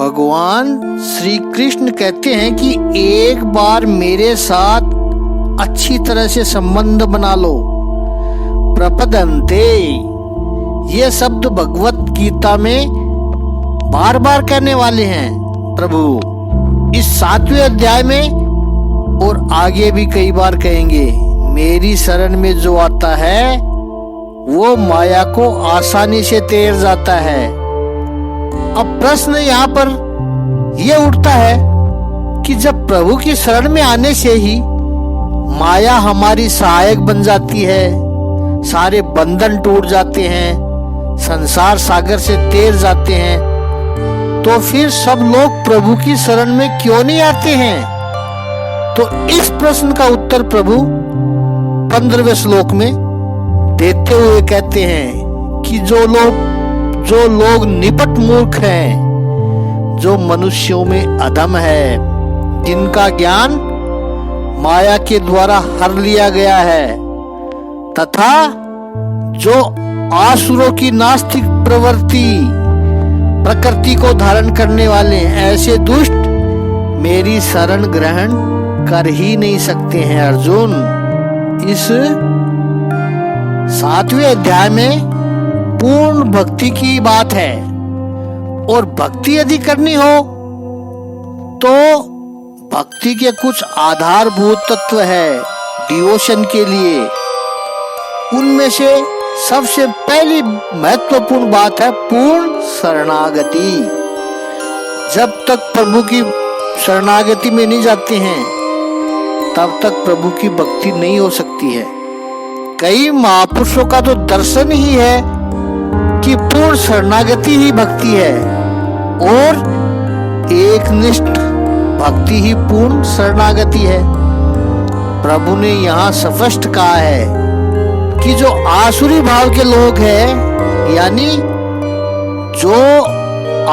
भगवान श्री कृष्ण कहते हैं कि एक बार मेरे साथ अच्छी तरह से संबंध बना लो। प्रपदन्ते, ये शब्द भगवत गीता में बार बार कहने वाले हैं प्रभु, इस 7वें अध्याय में और आगे भी कई बार कहेंगे। मेरी शरण में जो आता है वो माया को आसानी से तैर जाता है। अब प्रश्न यहाँ पर यह उठता है कि जब प्रभु की शरण में आने से ही माया हमारी सहायक बन जाती है, सारे बंधन टूट जाते हैं, संसार सागर से तैर जाते हैं, तो फिर सब लोग प्रभु की शरण में क्यों नहीं आते हैं? तो इस प्रश्न का उत्तर प्रभु 15वें श्लोक में देते हुए कहते हैं कि जो लोग निपट मूर्ख हैं, जो मनुष्यों में अधम है, जिनका ज्ञान माया के द्वारा हर लिया गया है, तथा जो आसुरों की नास्तिक प्रकृति को धारण करने वाले ऐसे दुष्ट मेरी शरण ग्रहण कर ही नहीं सकते हैं। अर्जुन, इस 7वें अध्याय में पूर्ण भक्ति की बात है, और भक्ति यदि करनी हो तो भक्ति के कुछ आधारभूत तत्व है डिवोशन के लिए। उनमें से सबसे पहली महत्वपूर्ण बात है पूर्ण शरणागति। जब तक प्रभु की शरणागति में नहीं जाते हैं तब तक प्रभु की भक्ति नहीं हो सकती है। कई महापुरुषों का तो दर्शन ही है कि पूर्ण शरणागति ही भक्ति है, और एकनिष्ठ भक्ति ही पूर्ण शरणागति है। प्रभु ने यहाँ स्पष्ट कहा है कि जो आसुरी भाव के लोग हैं, यानी जो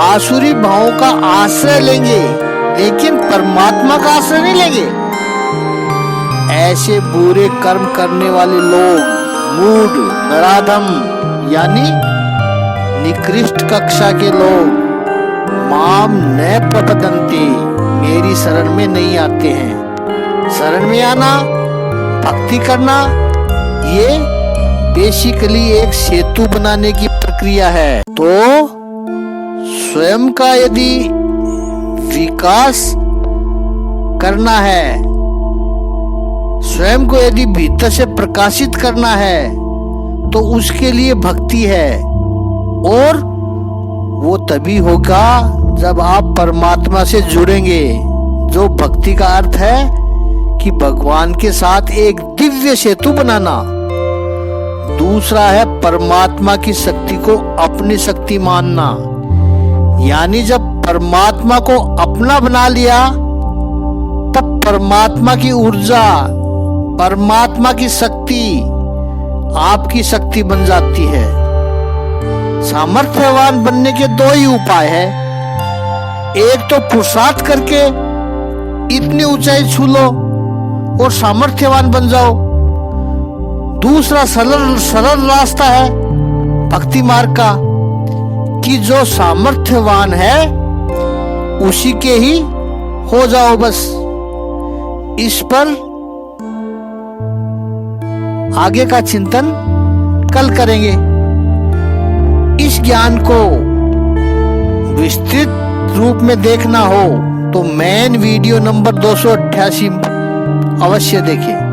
आसुरी भाव का आश्रय लेंगे लेकिन परमात्मा का आश्रय नहीं लेंगे, ऐसे बुरे कर्म करने वाले लोग मूढ़, नराधम यानी निकृष्ट कक्षा के लोग माम न प्रपदन्ति, मेरी शरण में नहीं आते हैं। शरण में आना, भक्ति करना, ये बेसिकली एक सेतु बनाने की प्रक्रिया है। तो स्वयं का यदि विकास करना है, स्वयं को यदि भीतर से प्रकाशित करना है, तो उसके लिए भक्ति है, और वो तभी होगा जब आप परमात्मा से जुड़ेंगे। जो भक्ति का अर्थ है कि भगवान के साथ एक दिव्य सेतु बनाना। दूसरा है परमात्मा की शक्ति को अपनी शक्ति मानना, यानी जब परमात्मा को अपना बना लिया तब परमात्मा की ऊर्जा, परमात्मा की शक्ति आपकी शक्ति बन जाती है। सामर्थ्यवान बनने के दो ही उपाय है, एक तो पुरुषार्थ करके इतनी ऊंचाई छू लो और सामर्थ्यवान बन जाओ। दूसरा सरल रास्ता है भक्ति मार्ग का, कि जो सामर्थ्यवान है उसी के ही हो जाओ बस। इस पर आगे का चिंतन कल करेंगे। इस ज्ञान को विस्तृत रूप में देखना हो तो मेन वीडियो नंबर 288 अवश्य देखें।